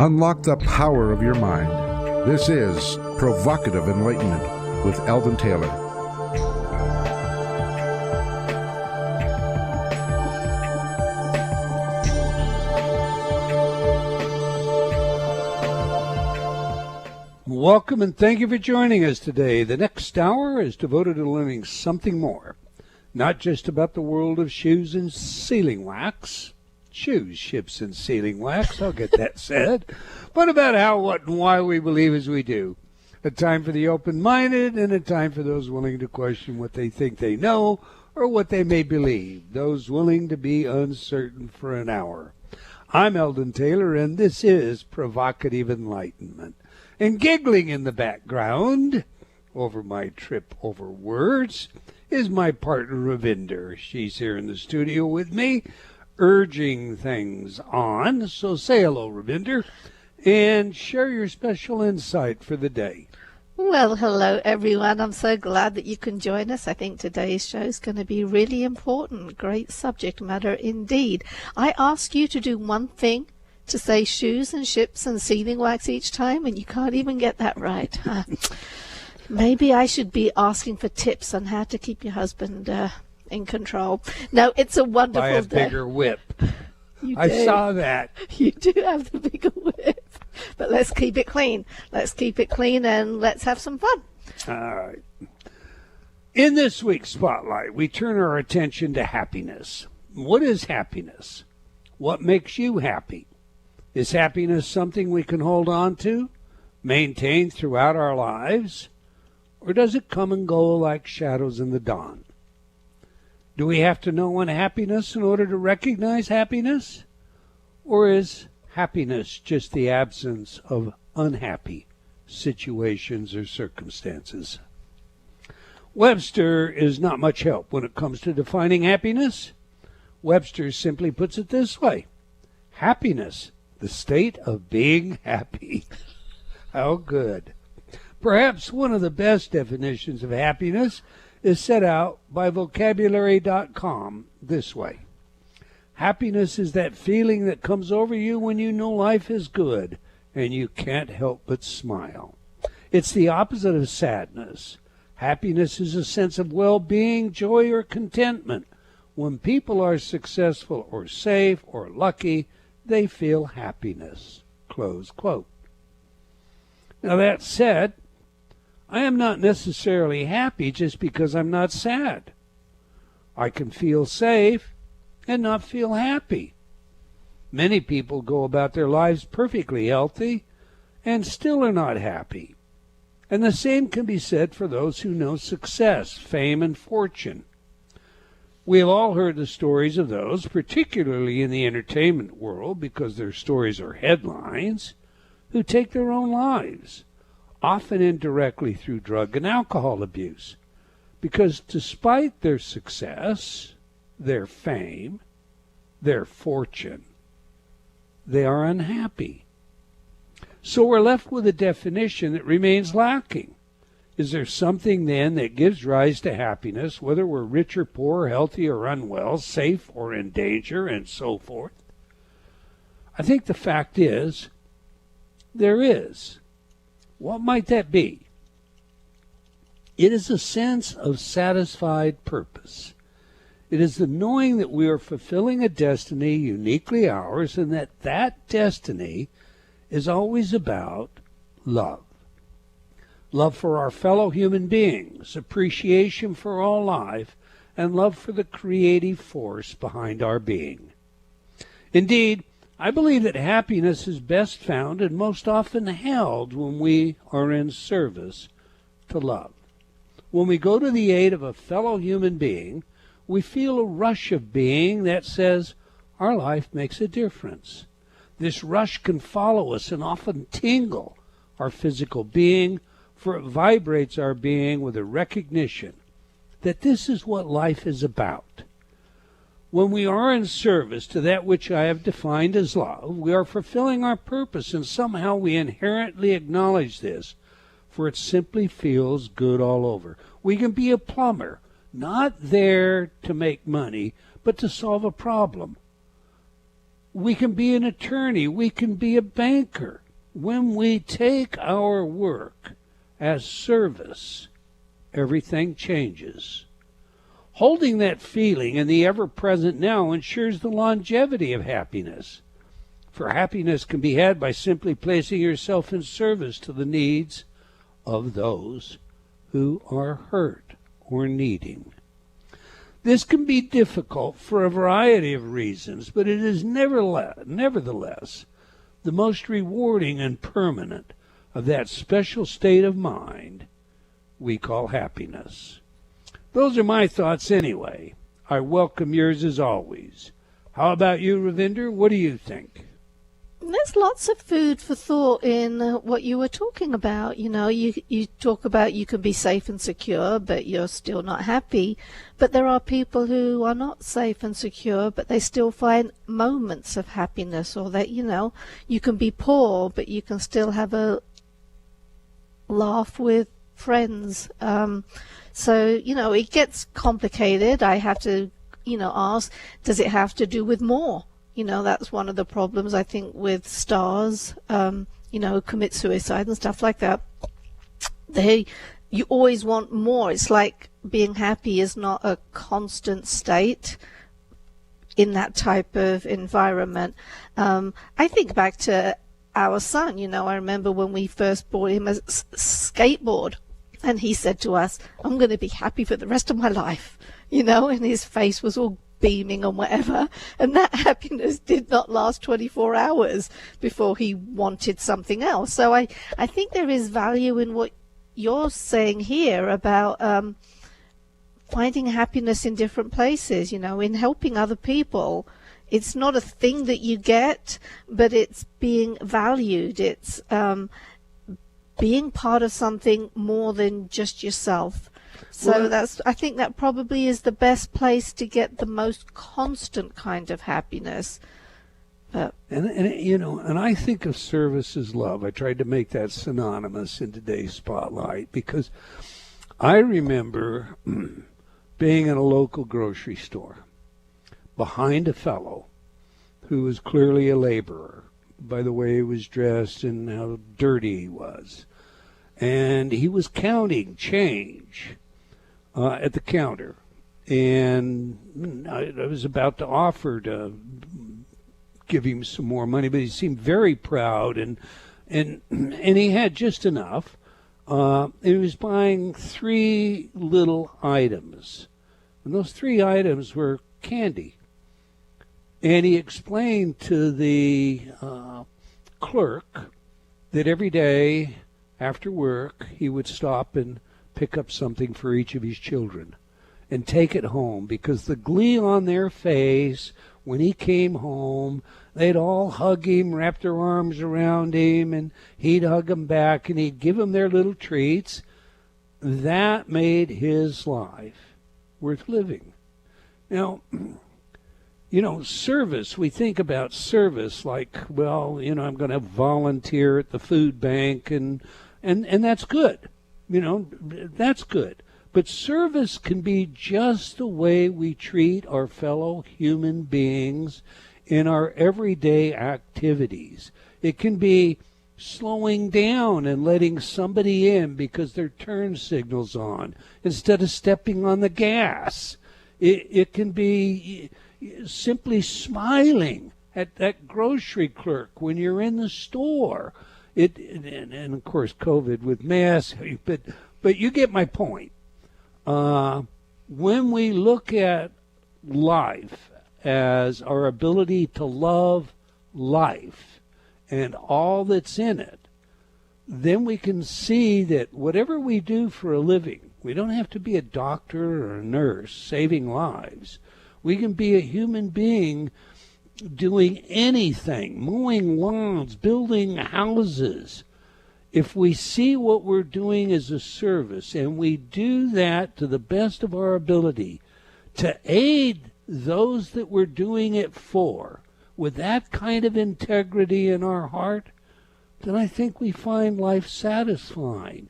Unlock the power of your mind. This is Provocative Enlightenment with Eldon Taylor. Welcome and thank you for joining us today. The next hour is devoted to learning something more, not just about the world of shoes and sealing wax. Shoes, ships, and sealing wax, I'll get that said, but about how, what, and why we believe as we do. A time for the open-minded and a time for those willing to question what they think they know or what they may believe, those willing to be uncertain for an hour. I'm Eldon Taylor, and this is Provocative Enlightenment. And giggling in the background, over my trip over words, is my partner Ravinder. She's here in the studio with me, urging things on. So say hello, Ravinder, and share your special insight for the day. Well, hello, everyone. I'm so glad that you can join us. I think today's show is going to be really important. Great subject matter indeed. I ask you to do one thing, to say shoes and ships and sealing wax each time, and you can't even get that right. Maybe I should be asking for tips on how to keep your husband in control. No, it's a wonderful day. By a bigger whip. I saw that. You do have the bigger whip. But let's keep it clean. Let's keep it clean and let's have some fun. All right. In this week's Spotlight, we turn our attention to happiness. What is happiness? What makes you happy? Is happiness something we can hold on to, maintain throughout our lives, or does it come and go like shadows in the dawn? Do we have to know unhappiness in order to recognize happiness? Or is happiness just the absence of unhappy situations or circumstances? Webster is not much help when it comes to defining happiness. Webster simply puts it this way: happiness, the state of being happy. How good. Perhaps one of the best definitions of happiness is set out by vocabulary.com this way: happiness is that feeling that comes over you when you know life is good and you can't help but smile. It's the opposite of sadness. Happiness is a sense of well-being, joy, or contentment. When people are successful or safe or lucky, they feel happiness. Close quote. Now that said, I am not necessarily happy just because I'm not sad. I can feel safe and not feel happy. Many people go about their lives perfectly healthy and still are not happy. And the same can be said for those who know success, fame, and fortune. We have all heard the stories of those, particularly in the entertainment world, because their stories are headlines, who take their own lives, often indirectly through drug and alcohol abuse, because despite their success, their fame, their fortune, they are unhappy. So we're left with a definition that remains lacking. Is there something then that gives rise to happiness, whether we're rich or poor, healthy or unwell, safe or in danger, and so forth? I think the fact is, there is. What might that be? It is a sense of satisfied purpose. It is the knowing that we are fulfilling a destiny uniquely ours, and that that destiny is always about love. Love for our fellow human beings, appreciation for all life, and love for the creative force behind our being. Indeed, I believe that happiness is best found and most often held when we are in service to love. When we go to the aid of a fellow human being, we feel a rush of being that says our life makes a difference. This rush can follow us and often tingle our physical being, for it vibrates our being with a recognition that this is what life is about. When we are in service to that which I have defined as love, we are fulfilling our purpose, and somehow we inherently acknowledge this, for it simply feels good all over. We can be a plumber, not there to make money, but to solve a problem. We can be an attorney. We can be a banker. When we take our work as service, everything changes. Holding that feeling in the ever-present now ensures the longevity of happiness. For happiness can be had by simply placing yourself in service to the needs of those who are hurt or needing. This can be difficult for a variety of reasons, but it is nevertheless the most rewarding and permanent of that special state of mind we call happiness. Those are my thoughts anyway. I welcome yours as always. How about you, Ravinder? What do you think? There's lots of food for thought in what you were talking about. You know, you talk about you can be safe and secure, but you're still not happy. But there are people who are not safe and secure, but they still find moments of happiness. Or that, you know, you can be poor, but you can still have a laugh with friends. So, you know, it gets complicated. I have to, you know, ask, does it have to do with more? You know, that's one of the problems, I think, with stars, you know, who commit suicide and stuff like that. You always want more. It's like being happy is not a constant state in that type of environment. I think back to our son. You know, I remember when we first bought him a skateboard, and he said to us, I'm going to be happy for the rest of my life, you know, and his face was all beaming and whatever, and that happiness did not last 24 hours before he wanted something else. So I think there is value in what you're saying here about finding happiness in different places, you know, in helping other people. It's not a thing that you get, but it's being valued. It's being part of something more than just yourself. So I think that probably is the best place to get the most constant kind of happiness. And you know, and I think of service as love. I tried to make that synonymous in today's spotlight because I remember being in a local grocery store behind a fellow who was clearly a laborer by the way he was dressed and how dirty he was. And he was counting change at the counter, and I was about to offer to give him some more money, but he seemed very proud, and he had just enough. He was buying 3 little items, and those 3 items were candy. And he explained to the clerk that every day after work he would stop and pick up something for each of his children and take it home, because the glee on their face when he came home, they'd all hug him, wrap their arms around him, and he'd hug them back, and he'd give them their little treats. That made his life worth living. Now, you know, service, we think about service like, well, you know, I'm going to volunteer at the food bank, and that's good. You know, that's good. But service can be just the way we treat our fellow human beings in our everyday activities. It can be slowing down and letting somebody in because their turn signal's on instead of stepping on the gas. It can be simply smiling at that grocery clerk when you're in the store. And of course, COVID with masks, but you get my point. When we look at life as our ability to love life and all that's in it, then we can see that whatever we do for a living, we don't have to be a doctor or a nurse saving lives. We can be a human being doing anything, mowing lawns, building houses. If we see what we're doing as a service and we do that to the best of our ability to aid those that we're doing it for with that kind of integrity in our heart, then I think we find life satisfying.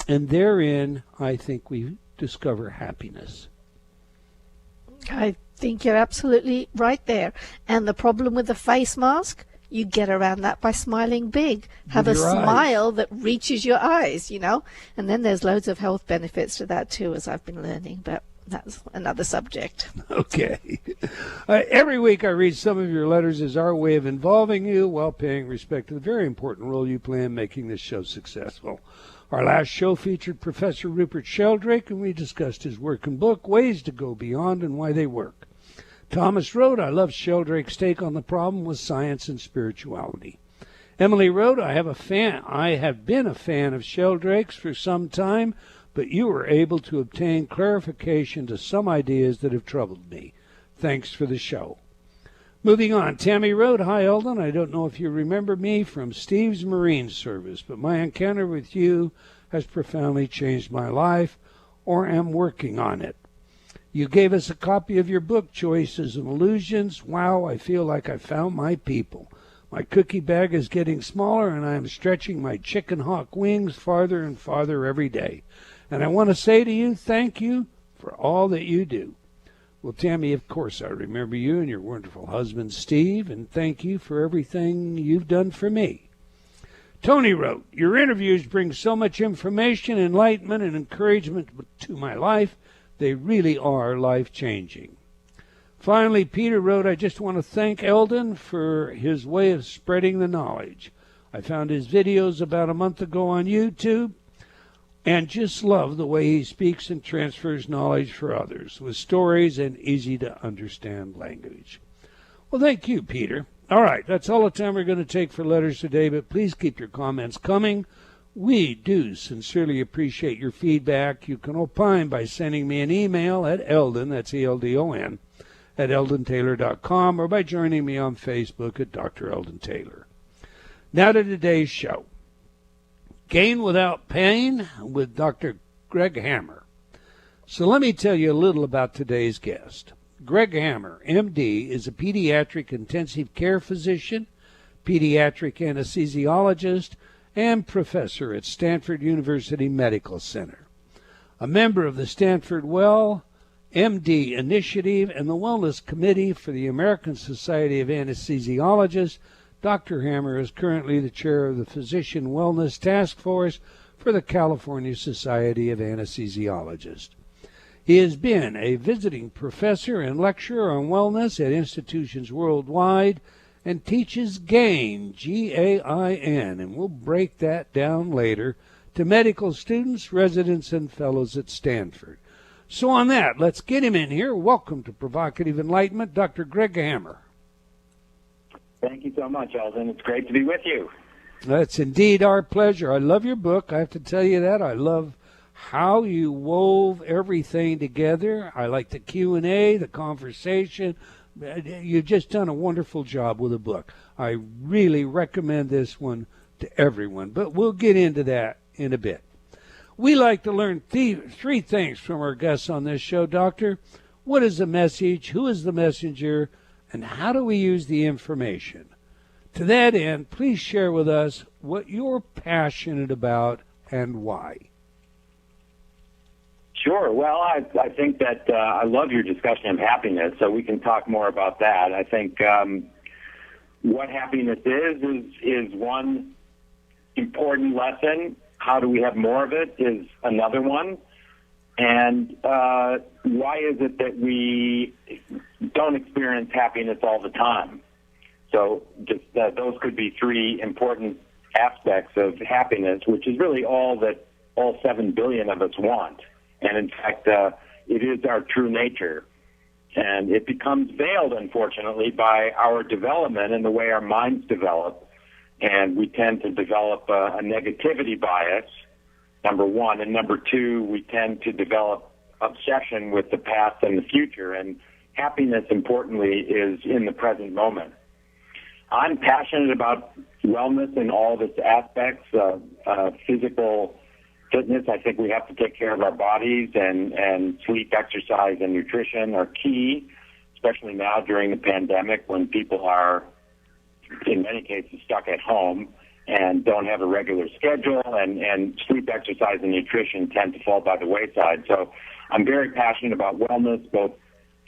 And therein, I think we discover happiness. I Think you're absolutely right there. And the problem with the face mask, you get around that by smiling big. Have a smile that reaches your eyes, you know. And then there's loads of health benefits to that too, as I've been learning. But that's another subject. Okay. Every week I read some of your letters as our way of involving you while paying respect to the very important role you play in making this show successful. Our last show featured Professor Rupert Sheldrake, and we discussed his work and book, Ways to Go Beyond and Why They Work. Thomas wrote, I love Sheldrake's take on the problem with science and spirituality. Emily wrote, I have been a fan of Sheldrake's for some time, but you were able to obtain clarification to some ideas that have troubled me. Thanks for the show. Moving on, Tammy wrote, Hi, Eldon. I don't know if you remember me from Steve's Marine Service, but my encounter with you has profoundly changed my life, or am working on it. You gave us a copy of your book, Choices and Illusions. Wow, I feel like I found my people. My cookie bag is getting smaller, and I am stretching my chicken hawk wings farther and farther every day. And I want to say to you, thank you for all that you do. Well, Tammy, of course I remember you and your wonderful husband, Steve, and thank you for everything you've done for me. Tony wrote, your interviews bring so much information, enlightenment, and encouragement to my life. They really are life-changing. Finally, Peter wrote, I just want to thank Eldon for his way of spreading the knowledge. I found his videos about a month ago on YouTube and just love the way he speaks and transfers knowledge for others with stories and easy-to-understand language. Well, thank you, Peter. All right, that's all the time we're going to take for letters today, but please keep your comments coming. We do sincerely appreciate your feedback. You can opine by sending me an email at Eldon, that's E-L-D-O-N, at eldontaylor.com, or by joining me on Facebook at Dr. Eldon Taylor. Now to today's show. Gain Without Pain with Dr. Greg Hammer. So let me tell you a little about today's guest. Greg Hammer, MD, is a pediatric intensive care physician, pediatric anesthesiologist, and professor at Stanford University Medical Center. A member of the Stanford Well MD Initiative and the Wellness Committee for the American Society of Anesthesiologists, Dr. Hammer is currently the chair of the Physician Wellness Task Force for the California Society of Anesthesiologists. He has been a visiting professor and lecturer on wellness at institutions worldwide and teaches GAIN, G-A-I-N, and we'll break that down later, to medical students, residents, and fellows at Stanford. So on that, let's get him in here. Welcome to Provocative Enlightenment, Dr. Greg Hammer. Thank you so much, Eldon. It's great to be with you. That's indeed our pleasure. I love your book. I have to tell you that. I love how you wove everything together. I like the Q&A, the conversation. You've just done a wonderful job with the book. I really recommend this one to everyone, but we'll get into that in a bit. We like to learn three things from our guests on this show, Doctor. What is the message? Who is the messenger? And how do we use the information? To that end, please share with us what you're passionate about and why. Sure. Well, I think that I love your discussion of happiness, so we can talk more about that. I think what happiness is one important lesson. How do we have more of it is another one. And why is it that we don't experience happiness all the time? So just those could be three important aspects of happiness, which is really all that all 7 billion of us want. And in fact, it is our true nature. And it becomes veiled, unfortunately, by our development and the way our minds develop. And we tend to develop a negativity bias, number one. And number two, we tend to develop obsession with the past and the future. And happiness, importantly, is in the present moment. I'm passionate about wellness in all of its aspects, physical fitness. I think we have to take care of our bodies, and sleep, exercise, and nutrition are key, especially now during the pandemic when people are, in many cases, stuck at home and don't have a regular schedule, and sleep, exercise, and nutrition tend to fall by the wayside. So I'm very passionate about wellness, both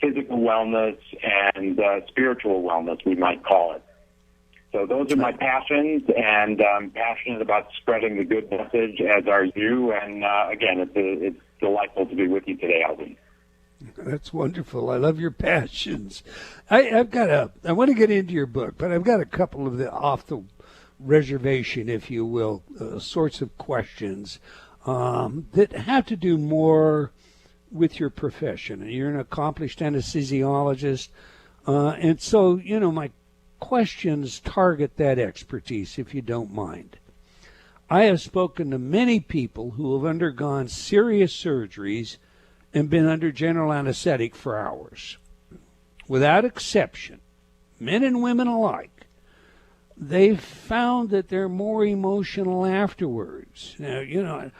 physical wellness and spiritual wellness, we might call it. So those are my passions, and I'm passionate about spreading the good message, as are you. And again, it's delightful to be with you today, Alvin. That's wonderful. I love your passions. I want to get into your book, but I've got a couple of the off the reservation, if you will, sorts of questions that have to do more with your profession. You're an accomplished anesthesiologist, and so, my questions target that expertise, if you don't mind. I have spoken to many people who have undergone serious surgeries and been under general anesthetic for hours. Without exception, men and women alike, they've found that they're more emotional afterwards. Now,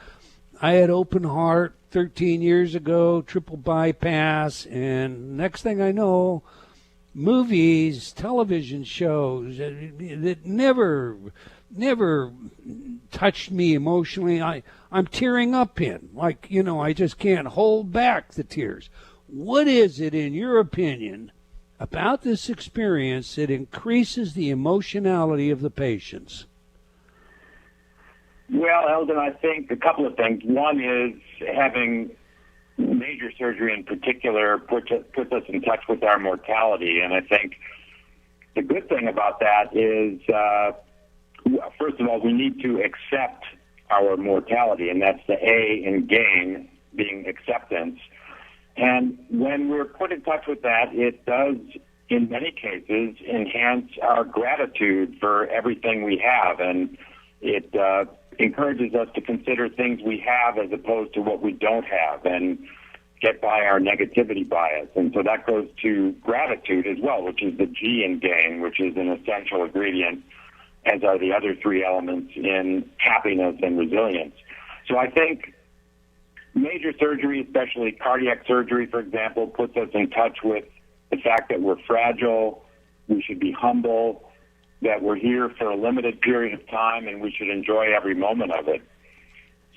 I had open heart 13 years ago, triple bypass, and next thing I know, movies, television shows that never touched me emotionally, I'm tearing up in. I just can't hold back the tears. What is it, in your opinion, about this experience that increases the emotionality of the patients? Well, Eldon, I think a couple of things. One is having major surgery in particular puts us in touch with our mortality. And I think the good thing about that is, first of all, we need to accept our mortality, and that's the A in gain, being acceptance. And when we're put in touch with that, it does, in many cases, enhance our gratitude for everything we have, and it encourages us to consider things we have as opposed to what we don't have, and get by our negativity bias. And so that goes to gratitude as well, which is the G in gain, which is an essential ingredient, as are the other three elements in happiness and resilience. So I think major surgery, especially cardiac surgery, for example, puts us in touch with the fact that we're fragile, we should be humble, that we're here for a limited period of time, and we should enjoy every moment of it.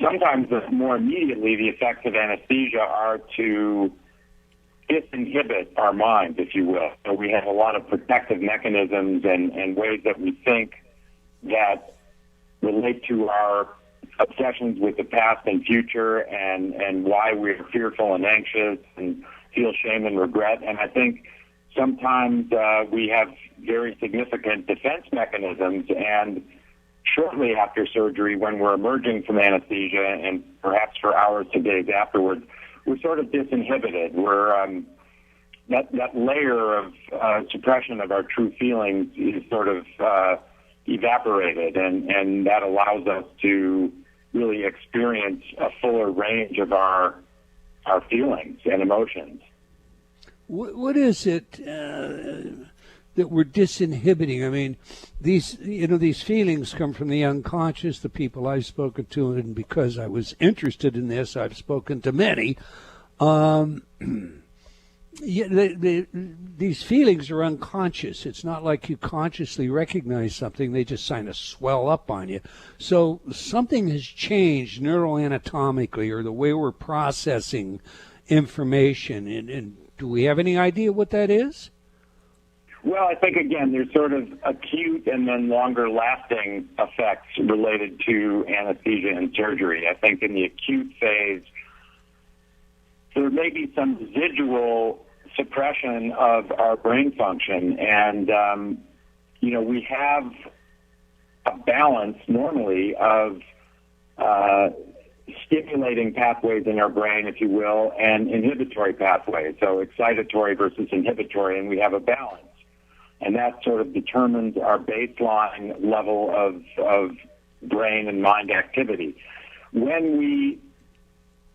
Sometimes, more immediately, the effects of anesthesia are to disinhibit our minds, if you will. So we have a lot of protective mechanisms and ways that we think that relate to our obsessions with the past and future, and why we're fearful and anxious and feel shame and regret. And I think sometimes we have very significant defense mechanisms, and shortly after surgery, when we're emerging from anesthesia, and perhaps for hours to days afterwards, we're sort of disinhibited. We're that layer of suppression of our true feelings is sort of evaporated, and that allows us to really experience a fuller range of our feelings and emotions. What is it that we're disinhibiting? I mean, these feelings come from the unconscious, the people I've spoken to, and because I was interested in this, I've spoken to many. These feelings are unconscious. It's not like you consciously recognize something. They just kind of swell up on you. So something has changed neuroanatomically, or the way we're processing information. And do we have any idea what that is? Well, I think, again, there's sort of acute and then longer-lasting effects related to anesthesia and surgery. I think in the acute phase, there may be some residual suppression of our brain function. And, we have a balance normally of stimulating pathways in our brain, if you will, and inhibitory pathways, so excitatory versus inhibitory, and we have a balance. And that sort of determines our baseline level of brain and mind activity. When we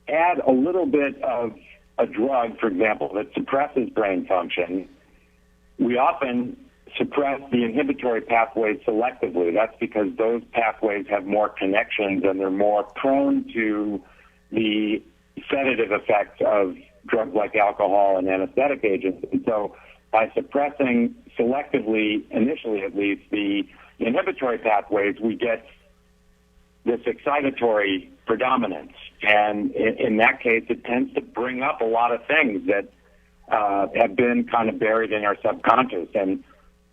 add a little bit of a drug, for example, that suppresses brain function, we often suppress the inhibitory pathways selectively. That's because those pathways have more connections and they're more prone to the sedative effects of drugs like alcohol and anesthetic agents. And so by suppressing selectively, initially at least, the inhibitory pathways, we get this excitatory predominance. And in that case, it tends to bring up a lot of things that have been kind of buried in our subconscious. And,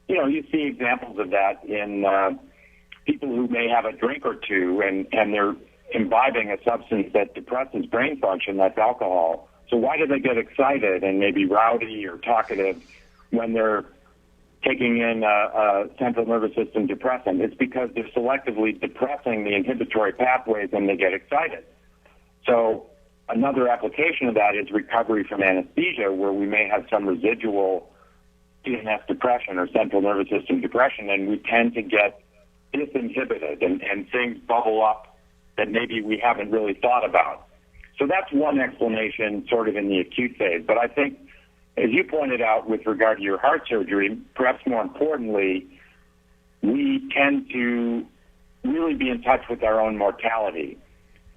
you see examples of that in people who may have a drink or two and they're imbibing a substance that depresses brain function, that's alcohol. So why do they get excited and maybe rowdy or talkative when they're taking in a central nervous system depressant? It's because they're selectively depressing the inhibitory pathways and they get excited. So another application of that is recovery from anesthesia, where we may have some residual CNS depression or central nervous system depression, and we tend to get disinhibited and things bubble up that maybe we haven't really thought about. So that's one explanation sort of in the acute phase. But I think, as you pointed out with regard to your heart surgery, perhaps more importantly, we tend to really be in touch with our own mortality.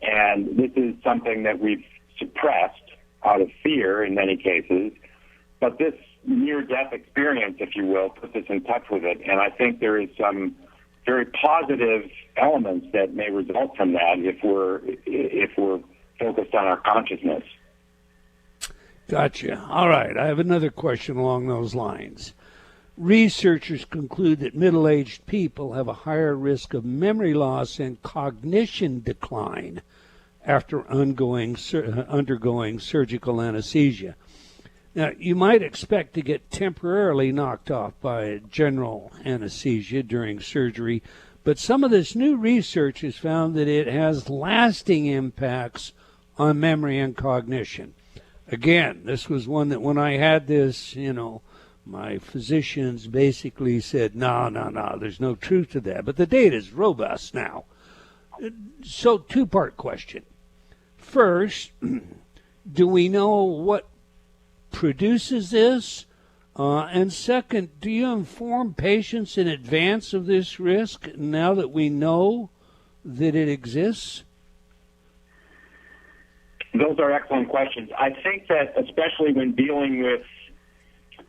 And this is something that we've suppressed out of fear in many cases. But this near-death experience, if you will, puts us in touch with it. And I think there is some very positive elements that may result from that if we're focused on our consciousness. Gotcha. All right. I have another question along those lines. Researchers conclude that middle-aged people have a higher risk of memory loss and cognition decline after undergoing surgical anesthesia. Now, you might expect to get temporarily knocked off by general anesthesia during surgery, but some of this new research has found that it has lasting impacts on memory and cognition. Again, this was one that when I had this, my physicians basically said, no, there's no truth to that. But the data is robust now. So, two-part question. First, do we know what produces this? And second, do you inform patients in advance of this risk now that we know that it exists? Those are excellent questions. I think that especially when dealing with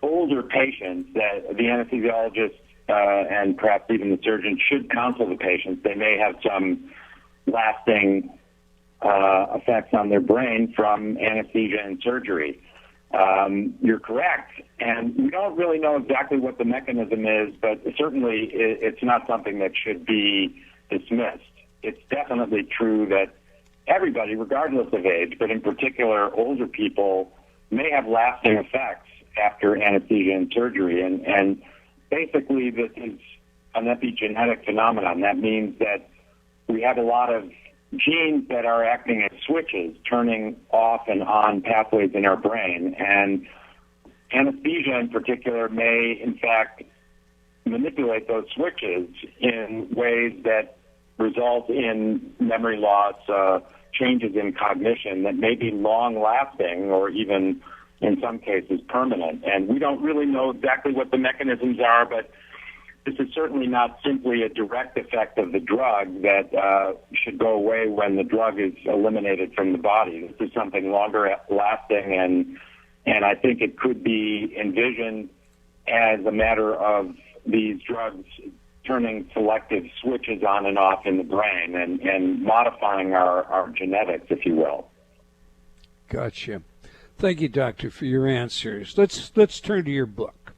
older patients, that the anesthesiologist and perhaps even the surgeon should counsel the patients. They may have some lasting effects on their brain from anesthesia and surgery. You're correct, and we don't really know exactly what the mechanism is, but certainly it's not something that should be dismissed. It's definitely true that everybody, regardless of age, but in particular older people, may have lasting effects after anesthesia and surgery. And basically this is an epigenetic phenomenon. That means that we have a lot of genes that are acting as switches, turning off and on pathways in our brain. And anesthesia in particular may, in fact, manipulate those switches in ways that result in memory loss, changes in cognition that may be long-lasting or even, in some cases, permanent. And we don't really know exactly what the mechanisms are, but this is certainly not simply a direct effect of the drug that should go away when the drug is eliminated from the body. This is something longer-lasting, and I think it could be envisioned as a matter of these drugs turning selective switches on and off in the brain and modifying our genetics, if you will. Gotcha. Thank you, Doctor, for your answers. Let's turn to your book.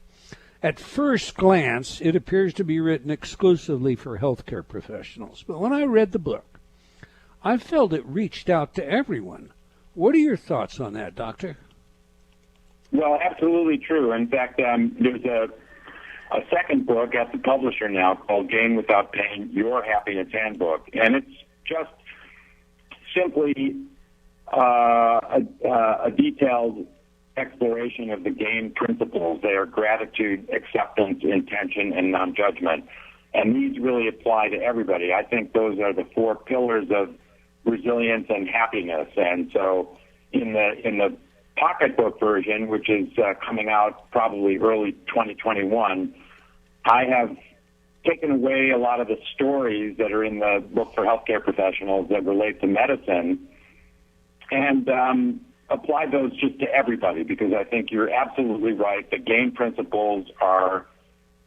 At first glance, it appears to be written exclusively for healthcare professionals. But when I read the book, I felt it reached out to everyone. What are your thoughts on that, Doctor? Well, absolutely true. In fact, there's a second book at the publisher now called Gain Without Pain, Your Happiness Handbook. And it's just simply a detailed exploration of the GAIN principles. They are gratitude, acceptance, intention, and non-judgment. And these really apply to everybody. I think those are the four pillars of resilience and happiness. And so in the pocketbook version, which is coming out probably early 2021, I have taken away a lot of the stories that are in the book for healthcare professionals that relate to medicine and apply those just to everybody, because I think you're absolutely right. The GAIN principles are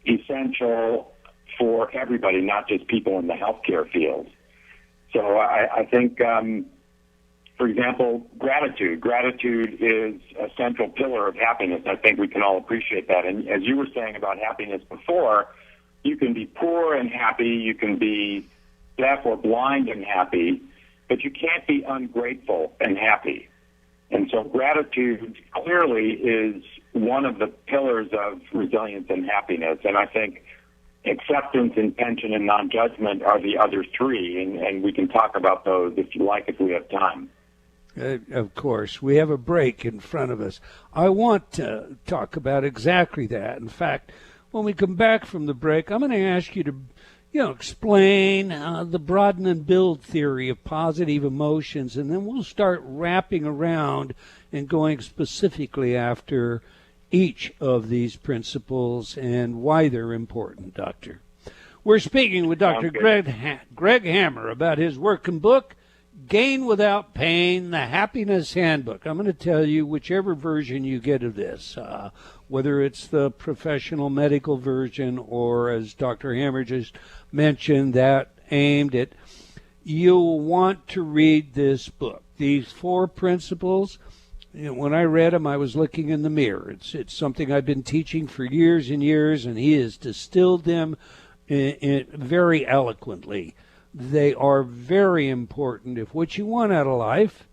essential for everybody, not just people in the healthcare field. So I think For example, gratitude. Gratitude is a central pillar of happiness. I think we can all appreciate that. And as you were saying about happiness before, you can be poor and happy, you can be deaf or blind and happy, but you can't be ungrateful and happy. And so gratitude clearly is one of the pillars of resilience and happiness. And I think acceptance, intention, and non-judgment are the other three, and we can talk about those if you like, if we have time. Of course, we have a break in front of us. I want to talk about exactly that. In fact, when we come back from the break, I'm going to ask you to, explain the broaden and build theory of positive emotions, and then we'll start wrapping around and going specifically after each of these principles and why they're important, Doctor. We're speaking with Dr. Greg Hammer about his working book, Gain Without Pain, the Happiness Handbook. I'm going to tell you whichever version you get of this, whether it's the professional medical version or, as Dr. Hammer just mentioned, that aimed at, you'll want to read this book. These 4 principles, when I read them, I was looking in the mirror. It's something I've been teaching for years and years, and he has distilled them very eloquently. They are very important if what you want out of life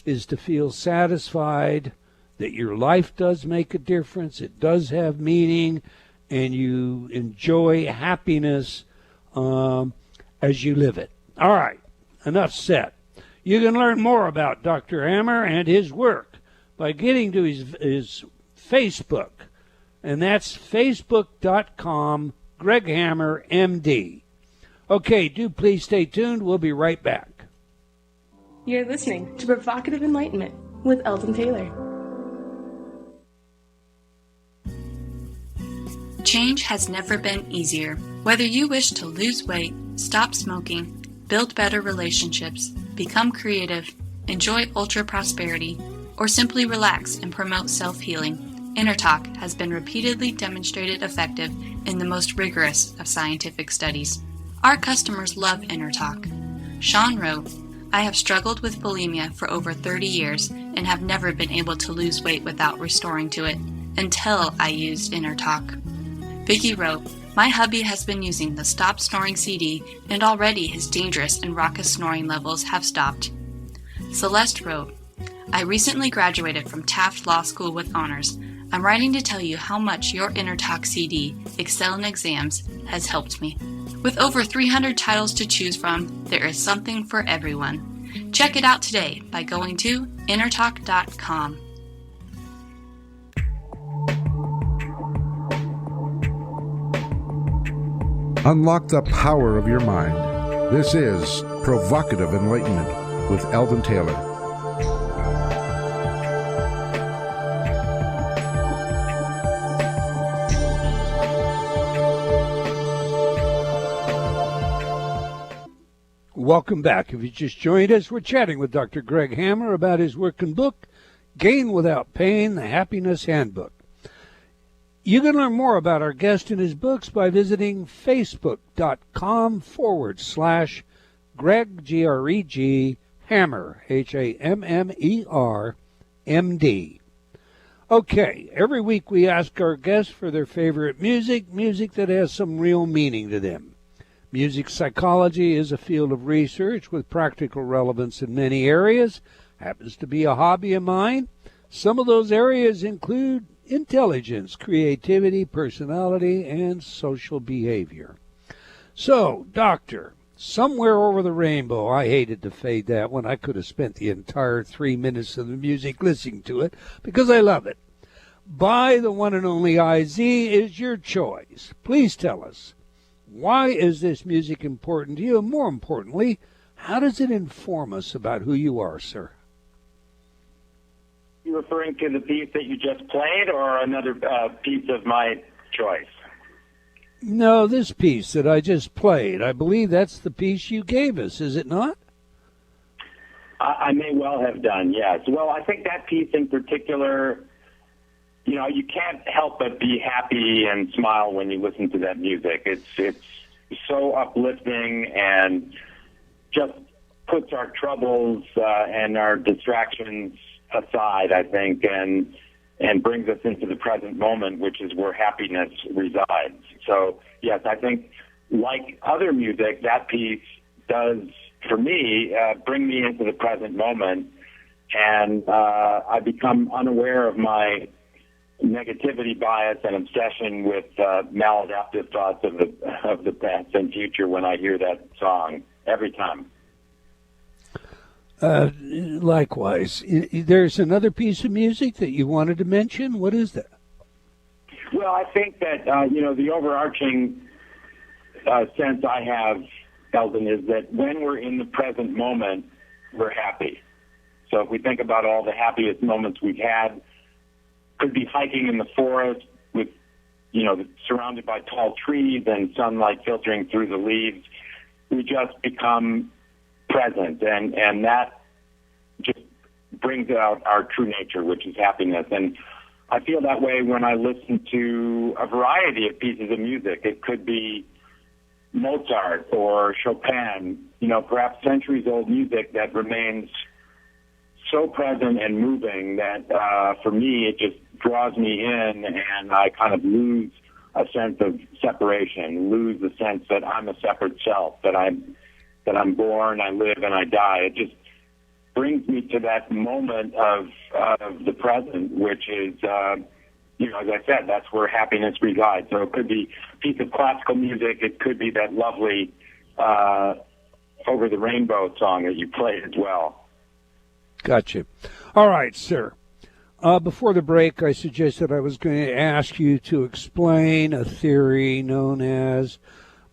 is to feel satisfied, that your life does make a difference, it does have meaning, and you enjoy happiness as you live it. All right, enough said. You can learn more about Dr. Hammer and his work by getting to his Facebook, and that's facebook.com, Greg Hammer, MD. Okay, do please stay tuned. We'll be right back. You're listening to Provocative Enlightenment with Eldon Taylor. Change has never been easier. Whether you wish to lose weight, stop smoking, build better relationships, become creative, enjoy ultra prosperity, or simply relax and promote self-healing, Inner Talk has been repeatedly demonstrated effective in the most rigorous of scientific studies. Our customers love Inner Talk. Sean wrote, I have struggled with bulimia for over 30 years and have never been able to lose weight without restoring to it until I used Inner Talk. Vicky wrote, my hubby has been using the Stop Snoring CD and already his dangerous and raucous snoring levels have stopped. Celeste wrote, I recently graduated from Taft Law School with honors. I'm writing to tell you how much your Inner Talk CD, Excel in Exams, has helped me. With over 300 titles to choose from, there is something for everyone. Check it out today by going to innertalk.com. Unlock the power of your mind. This is Provocative Enlightenment with Eldon Taylor. Welcome back. If you just joined us, we're chatting with Dr. Greg Hammer about his working book, Gain Without Pain, the Happiness Handbook. You can learn more about our guest and his books by visiting facebook.com/Greg, G-R-E-G, Hammer, H-A-M-M-E-R, M-D. Okay, every week we ask our guests for their favorite music that has some real meaning to them. Music psychology is a field of research with practical relevance in many areas. Happens to be a hobby of mine. Some of those areas include intelligence, creativity, personality, and social behavior. So, Doctor, somewhere over the rainbow, I hated to fade that one. I could have spent the entire 3 minutes of the music listening to it because I love it. By the one and only IZ is your choice. Please tell us, why is this music important to you? And more importantly, how does it inform us about who you are, sir? You referring to the piece that you just played or another piece of my choice? No, this piece that I just played. I believe that's the piece you gave us, is it not? I may well have done, yes. Well, I think that piece in particular, you know, you can't help but be happy and smile when you listen to that music. It's so uplifting and just puts our troubles and our distractions aside, I think, and brings us into the present moment, which is where happiness resides. So, yes, I think, like other music, that piece does, for me, bring me into the present moment, and I become unaware of my negativity bias and obsession with maladaptive thoughts of the past and future when I hear that song every time. Likewise. There's another piece of music that you wanted to mention. What is that? Well, I think that, the overarching sense I have, Eldon, is that when we're in the present moment, we're happy. So if we think about all the happiest moments we've had, could be hiking in the forest with, surrounded by tall trees and sunlight filtering through the leaves. We just become present, and that just brings out our true nature, which is happiness. And I feel that way when I listen to a variety of pieces of music. It could be Mozart or Chopin, perhaps centuries-old music that remains so present and moving that for me it just draws me in, and I kind of lose a sense of separation, lose the sense that I'm a separate self, that I'm born, I live, and I die. It just brings me to that moment of the present, which is, as I said, that's where happiness resides. So it could be a piece of classical music. It could be that lovely Over the Rainbow song that you played as well. Gotcha. All right, sir. Before the break, I suggested I was going to ask you to explain a theory known as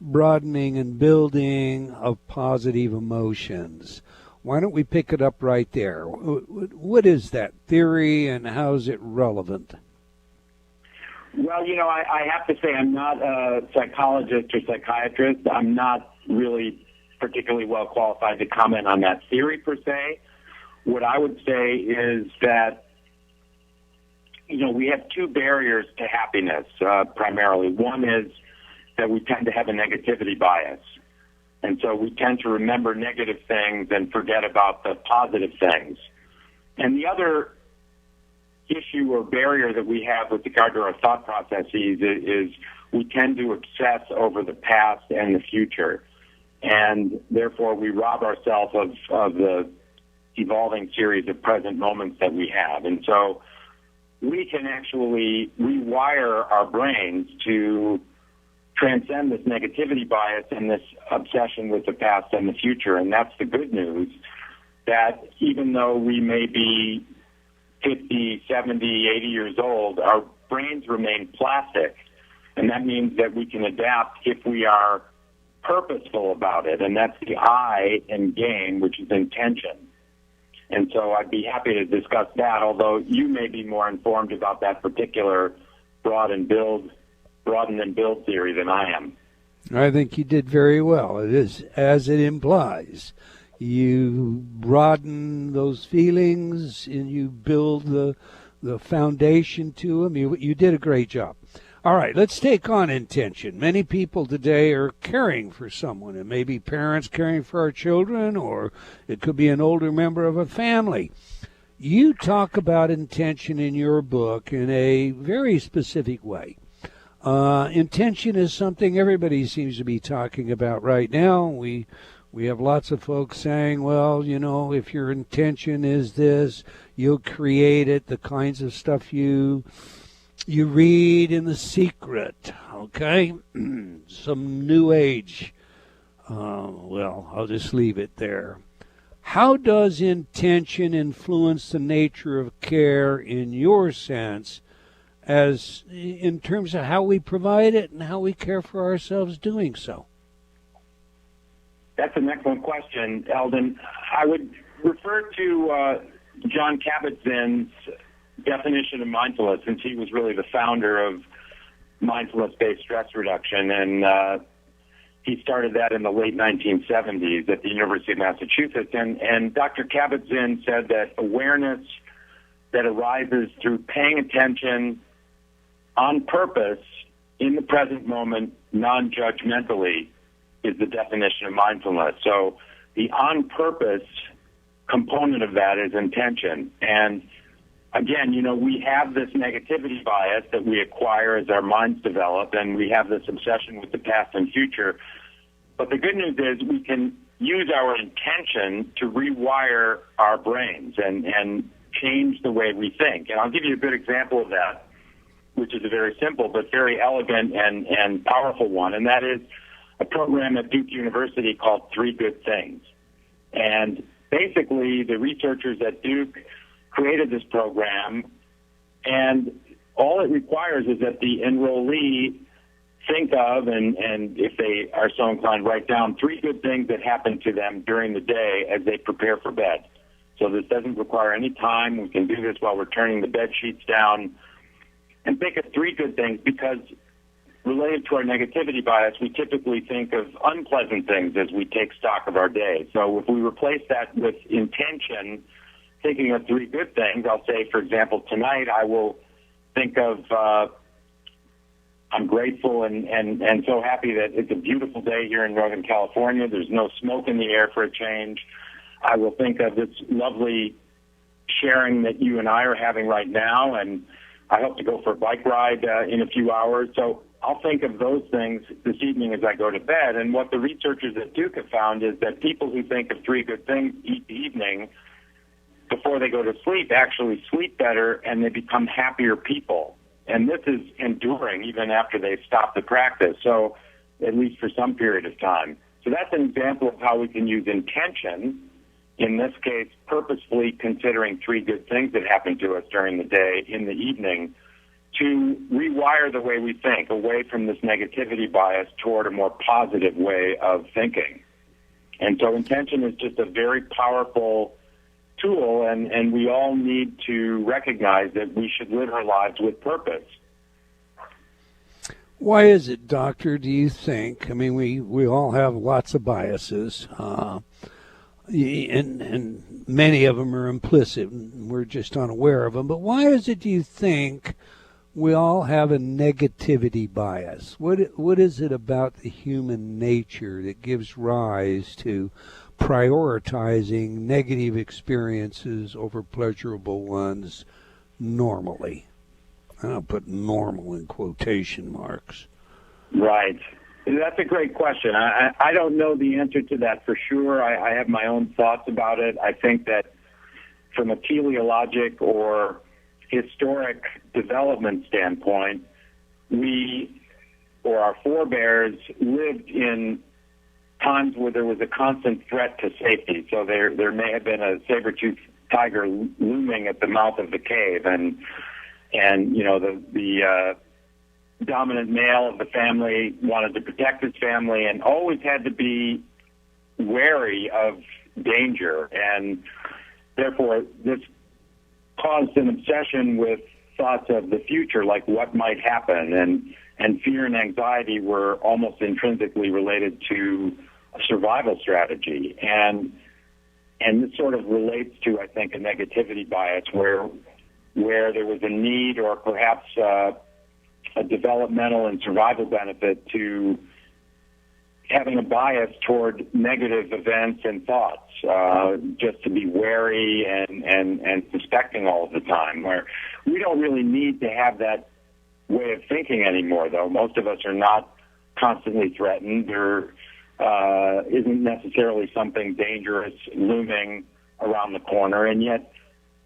broadening and building of positive emotions. Why don't we pick it up right there? What is that theory, and how is it relevant? Well, I have to say I'm not a psychologist or psychiatrist. I'm not really particularly well qualified to comment on that theory per se. What I would say is that, we have two barriers to happiness, primarily. One is that we tend to have a negativity bias. And so we tend to remember negative things and forget about the positive things. And the other issue or barrier that we have with regard to our thought processes is we tend to obsess over the past and the future. And therefore we rob ourselves of the evolving series of present moments that we have. And so we can actually rewire our brains to transcend this negativity bias and this obsession with the past and the future. And that's the good news, that even though we may be 50, 70, 80 years old, our brains remain plastic. And that means that we can adapt if we are purposeful about it. And that's the I in game, which is intention. And so I'd be happy to discuss that, although you may be more informed about that particular broaden and build theory than I am. I think you did very well. It is as it implies. You broaden those feelings and you build the foundation to them. You did a great job. All right, let's take on intention. Many people today are caring for someone. It may be parents caring for our children, or it could be an older member of a family. You talk about intention in your book in a very specific way. Intention is something everybody seems to be talking about right now. We have lots of folks saying, well, if your intention is this, you'll create it, the kinds of stuff you read in The Secret, okay? Some new age. Well, I'll just leave it there. How does intention influence the nature of care in your sense, as in terms of how we provide it and how we care for ourselves doing so? That's an excellent question, Eldon. I would refer to John Kabat-Zinn's definition of mindfulness, since he was really the founder of mindfulness-based stress reduction, and he started that in the late 1970s at the University of Massachusetts. And Dr. Kabat-Zinn said that awareness that arises through paying attention on purpose in the present moment, non-judgmentally, is the definition of mindfulness. So the on-purpose component of that is intention. And again, we have this negativity bias that we acquire as our minds develop, and we have this obsession with the past and future. But the good news is we can use our intention to rewire our brains and change the way we think. And I'll give you a good example of that, which is a very simple but very elegant and powerful one, and that is a program at Duke University called 3 Good Things. And basically, the researchers at Duke created this program, and all it requires is that the enrollee think of, and if they are so inclined, write down 3 good things that happen to them during the day as they prepare for bed. So this doesn't require any time. We can do this while we're turning the bed sheets down. And think of 3 good things, because related to our negativity bias, we typically think of unpleasant things as we take stock of our day. So if we replace that with intention, thinking of 3 good things, I'll say, for example, tonight I will think of I'm grateful and so happy that it's a beautiful day here in Northern California. There's no smoke in the air for a change. I will think of this lovely sharing that you and I are having right now, and I hope to go for a bike ride in a few hours. So I'll think of those things this evening as I go to bed. And what the researchers at Duke have found is that people who think of 3 good things each evening before they go to sleep actually sleep better, and they become happier people. And this is enduring even after they stop the practice, so at least for some period of time. So that's an example of how we can use intention, in this case purposefully considering 3 good things that happen to us during the day in the evening, to rewire the way we think, away from this negativity bias toward a more positive way of thinking. And so intention is just a very powerful tool, and we all need to recognize that we should live our lives with purpose. Why is it, Doctor, do you think? I mean, we all have lots of biases, and many of them are implicit, and we're just unaware of them. But why is it, do you think, we all have a negativity bias? What is it about the human nature that gives rise to prioritizing negative experiences over pleasurable ones normally? And I'll put normal in quotation marks. Right. That's a great question. I don't know the answer to that for sure. I have my own thoughts about it. I think that from a teleologic or historic development standpoint, we, or our forebears, lived in times where there was a constant threat to safety. So there may have been a saber-toothed tiger looming at the mouth of the cave, and the dominant male of the family wanted to protect his family and always had to be wary of danger, and therefore this caused an obsession with thoughts of the future, like what might happen, and fear and anxiety were almost intrinsically related to a survival strategy. And this sort of relates to, I think, a negativity bias where there was a need or perhaps a developmental and survival benefit to having a bias toward negative events and thoughts, just to be wary and suspecting all of the time, where we don't really need to have that way of thinking anymore, though. Most of us are not constantly threatened. There isn't necessarily something dangerous looming around the corner, and yet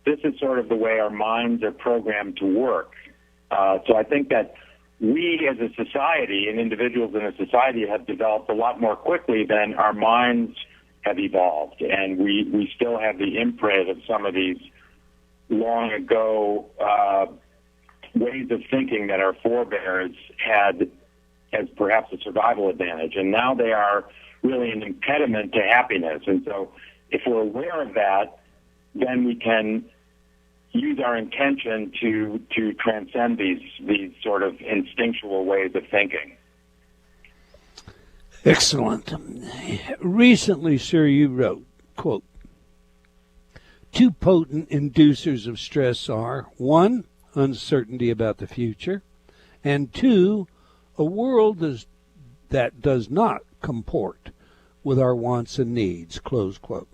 this is sort of the way our minds are programmed to work. So I think that we as a society and individuals in a society have developed a lot more quickly than our minds have evolved, and we still have the imprint of some of these long ago ways of thinking that our forebears had as perhaps a survival advantage, and now they are really an impediment to happiness. And so if we're aware of that, then we can use our intention to transcend these sort of instinctual ways of thinking. Excellent. Recently, sir, you wrote, quote, 2 potent inducers of stress are, 1, uncertainty about the future, and 2, a world that does not comport with our wants and needs, close quote.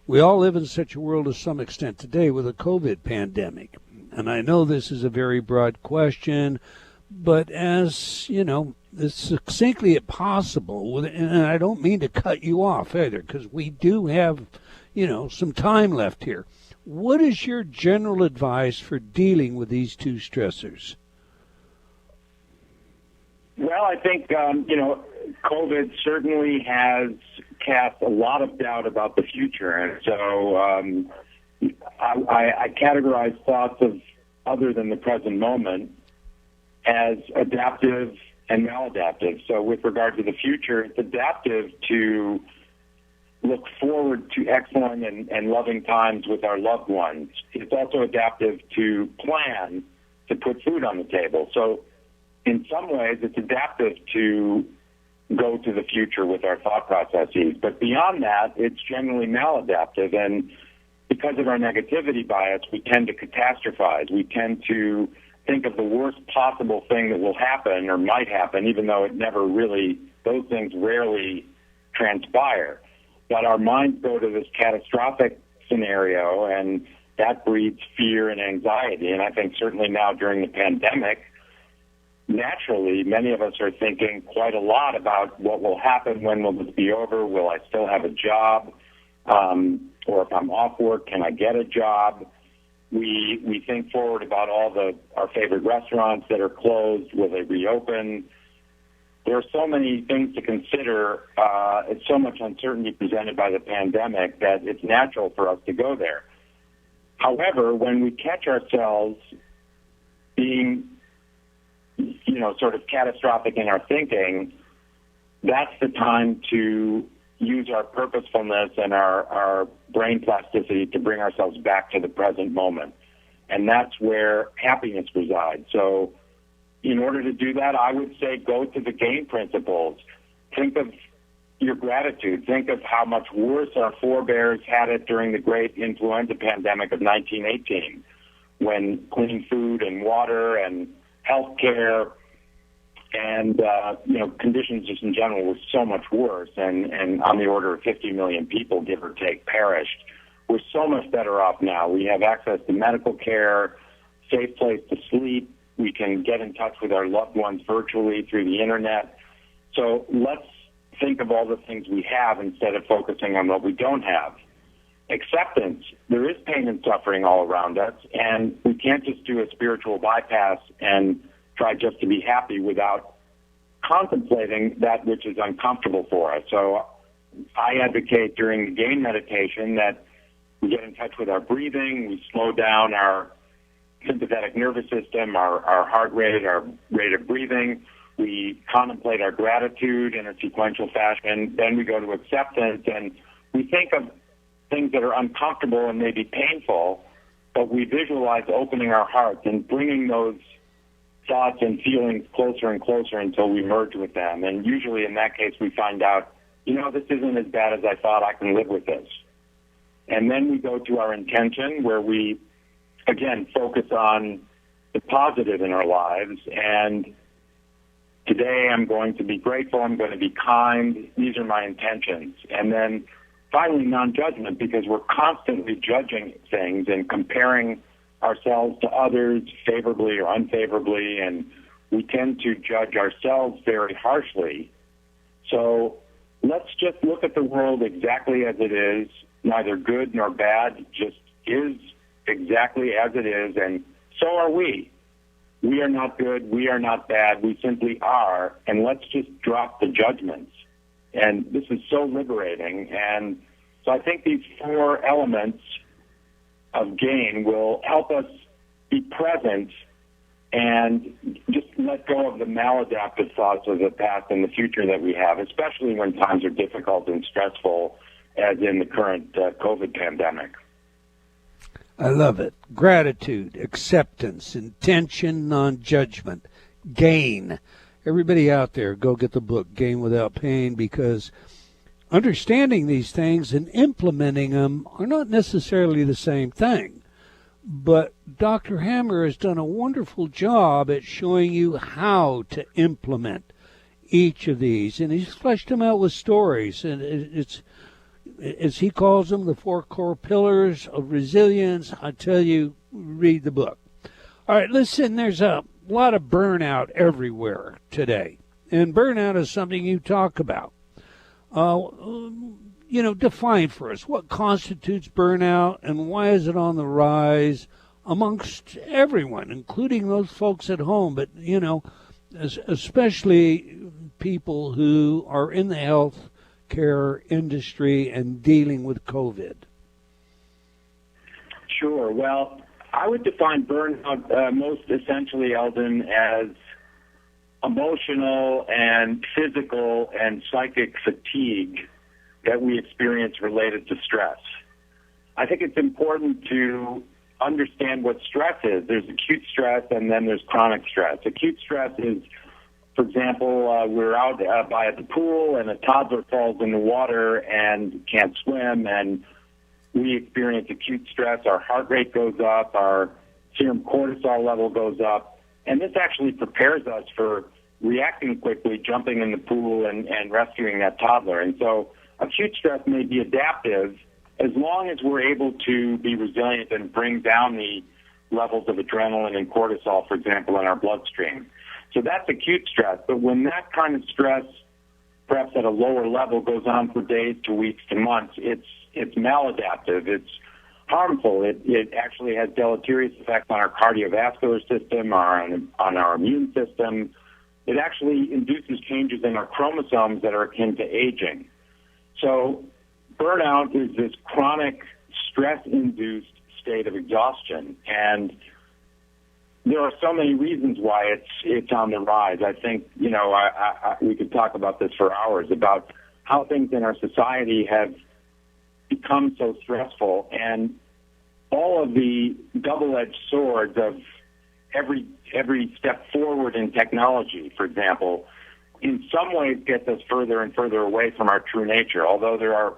We all live in such a world to some extent today with a COVID pandemic. And I know this is a very broad question, but as, as succinctly as possible, and I don't mean to cut you off either, because we do have, some time left here. What is your general advice for dealing with these two stressors? Well, I think, COVID certainly has cast a lot of doubt about the future. And so I categorize thoughts of other than the present moment as adaptive and maladaptive. So with regard to the future, it's adaptive to look forward to excellent and loving times with our loved ones. It's also adaptive to plan to put food on the table. So in some ways, it's adaptive to go to the future with our thought processes. But beyond that, it's generally maladaptive. And because of our negativity bias, we tend to catastrophize. We tend to think of the worst possible thing that will happen or might happen, even though it never really, those things rarely transpire. But our minds go to this catastrophic scenario, and that breeds fear and anxiety. And I think certainly now during the pandemic, naturally, many of us are thinking quite a lot about what will happen, when will this be over, will I still have a job, or if I'm off work, can I get a job? We think forward about all our favorite restaurants that are closed, will they reopen? There are so many things to consider. It's so much uncertainty presented by the pandemic that it's natural for us to go there. However, when we catch ourselves being sort of catastrophic in our thinking, that's the time to use our purposefulness and our brain plasticity to bring ourselves back to the present moment. And that's where happiness resides. So in order to do that, I would say go to the GAIN principles. Think of your gratitude. Think of how much worse our forebears had it during the great influenza pandemic of 1918, when clean food and water and health care and conditions just in general were so much worse, and on the order of 50 million people, give or take, perished. We're so much better off now. We have access to medical care, safe place to sleep. We can get in touch with our loved ones virtually through the internet. So let's think of all the things we have instead of focusing on what we don't have. Acceptance. There is pain and suffering all around us, and we can't just do a spiritual bypass and try just to be happy without contemplating that which is uncomfortable for us. So I advocate during the GAIN meditation that we get in touch with our breathing, we slow down our sympathetic nervous system, our heart rate, our rate of breathing. We contemplate our gratitude in a sequential fashion. Then we go to acceptance, and we think of things that are uncomfortable and maybe painful, but we visualize opening our hearts and bringing those thoughts and feelings closer and closer until we merge with them. And usually in that case, we find out, this isn't as bad as I thought. I can live with this. And then we go to our intention, where we, again, focus on the positive in our lives. And today I'm going to be grateful. I'm going to be kind. These are my intentions. And then finally, non-judgment, because we're constantly judging things and comparing ourselves to others favorably or unfavorably, and we tend to judge ourselves very harshly. So let's just look at the world exactly as it is, neither good nor bad, just is exactly as it is, and so are we. We are not good, we are not bad, we simply are, and let's just drop the judgments. And this is so liberating, and so I think these four elements of GAIN will help us be present and just let go of the maladaptive thoughts of the past and the future that we have, especially when times are difficult and stressful, as in the current COVID pandemic. I love it. Gratitude, acceptance, intention, non-judgment, GAIN. Everybody out there, go get the book, Gain Without Pain, because understanding these things and implementing them are not necessarily the same thing. But Dr. Hammer has done a wonderful job at showing you how to implement each of these, and he's fleshed them out with stories, and it's, as he calls them, the 4 core pillars of resilience. I tell you, read the book. All right, listen, there's a lot of burnout everywhere today, and burnout is something you talk about. Define for us what constitutes burnout and why is it on the rise amongst everyone, including those folks at home, but, especially people who are in the health care industry and dealing with COVID. Sure. Well, I would define burnout most essentially, Eldon, as emotional and physical and psychic fatigue that we experience related to stress. I think it's important to understand what stress is. There's acute stress and then there's chronic stress. Acute stress is, for example, we're out by the pool and a toddler falls in the water and can't swim, and we experience acute stress. Our heart rate goes up, our serum cortisol level goes up, and this actually prepares us for reacting quickly, jumping in the pool and rescuing that toddler. And so acute stress may be adaptive as long as we're able to be resilient and bring down the levels of adrenaline and cortisol, for example, in our bloodstream. So that's acute stress. But when that kind of stress, perhaps at a lower level, goes on for days to weeks to months, it's maladaptive. It's harmful. It actually has deleterious effects on our cardiovascular system, on our immune system. It actually induces changes in our chromosomes that are akin to aging. So burnout is this chronic stress-induced state of exhaustion, and there are so many reasons why it's on the rise. I think, we could talk about this for hours, about how things in our society have become so stressful, and all of the double-edged swords of every step forward in technology, for example, in some ways gets us further and further away from our true nature. Although there are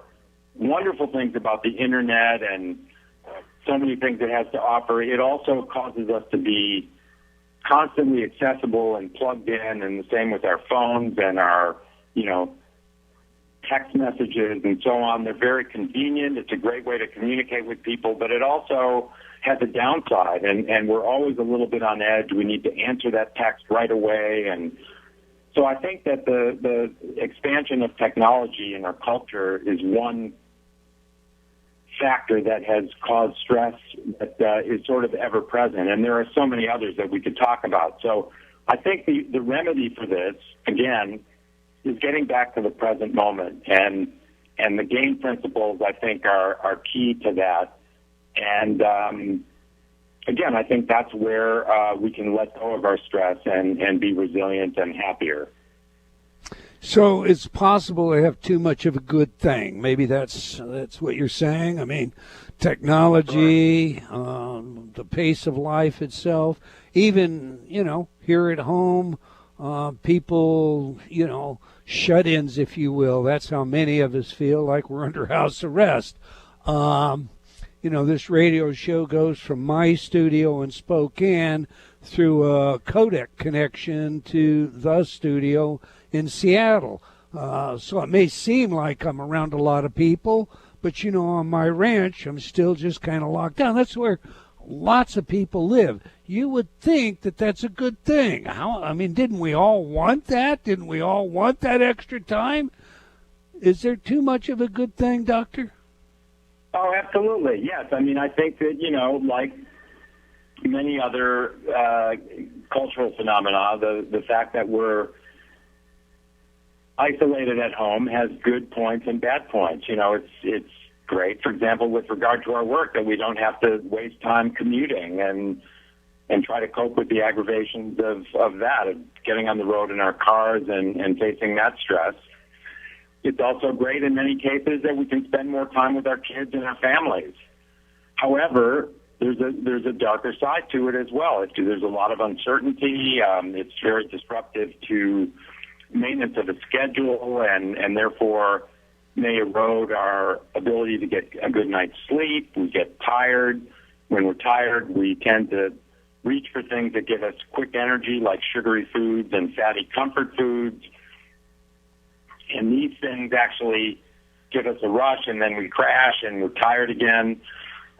wonderful things about the internet and so many things it has to offer, it also causes us to be constantly accessible and plugged in, and the same with our phones and our, text messages and so on. They're very convenient. It's a great way to communicate with people, but it also has a downside, and we're always a little bit on edge. We need to answer that text right away. And so I think that the expansion of technology in our culture is one factor that has caused stress that is sort of ever present. And there are so many others that we could talk about. So I think the remedy for this, again, is getting back to the present moment. And the GAIN principles, I think, are key to that. And again, I think that's where we can let go of our stress and be resilient and happier. So it's possible to have too much of a good thing. Maybe that's what you're saying. I mean, technology, the pace of life itself, even, here at home, people, shut-ins, if you will. That's how many of us feel like we're under house arrest. This radio show goes from my studio in Spokane through a codec connection to the studio in Seattle. So it may seem like I'm around a lot of people, but, on my ranch, I'm still just kind of locked down. That's where lots of people live. You would think that that's a good thing. Didn't we all want that? Didn't we all want that extra time? Is there too much of a good thing, Doctor? Oh, absolutely. Yes. I think that, like many other cultural phenomena, the fact that we're isolated at home has good points and bad points. It's great, for example, with regard to our work, that we don't have to waste time commuting and try to cope with the aggravations of that, of getting on the road in our cars and facing that stress. It's also great in many cases that we can spend more time with our kids and our families. However, there's a darker side to it as well. There's a lot of uncertainty. It's very disruptive to maintenance of a schedule, and therefore may erode our ability to get a good night's sleep. We get tired. When we're tired, we tend to reach for things that give us quick energy, like sugary foods and fatty comfort foods. And these things actually give us a rush, and then we crash, and we're tired again.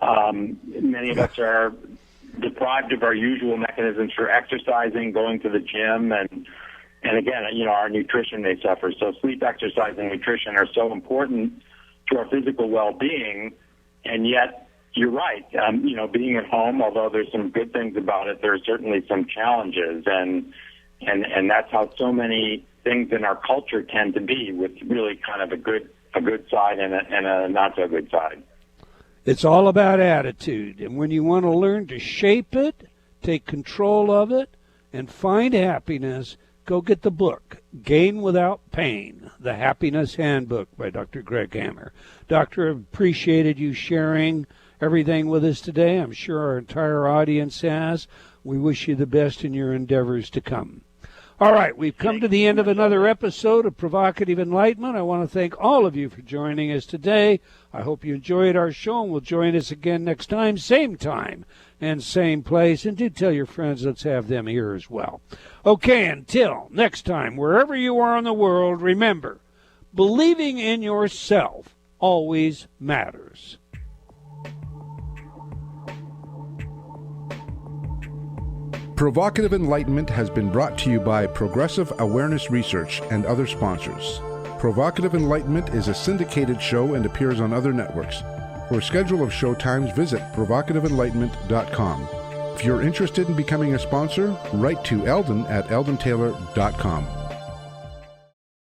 Many of us are deprived of our usual mechanisms for exercising, going to the gym, and again, our nutrition may suffer. So sleep, exercise, and nutrition are so important to our physical well-being, and yet you're right. Being at home, although there's some good things about it, there are certainly some challenges, and that's how so many things in our culture tend to be, with really kind of a good side and a not so good side. It's all about attitude, and when you want to learn to shape it, take control of it, and find happiness, go get the book, Gain Without Pain, The Happiness Handbook by Dr. Greg Hammer. Doctor, I've appreciated you sharing everything with us today. I'm sure our entire audience has. We wish you the best in your endeavors to come. All right, we've come to the end of another episode of Provocative Enlightenment. I want to thank all of you for joining us today. I hope you enjoyed our show, and will join us again next time and same place. And do tell your friends, let's have them here as well. Okay, until next time, wherever you are in the world, remember, believing in yourself always matters. Provocative Enlightenment has been brought to you by Progressive Awareness Research and other sponsors. Provocative Enlightenment is a syndicated show and appears on other networks. For a schedule of show times, visit provocativeenlightenment.com. If you're interested in becoming a sponsor, write to Eldon at eldontaylor.com.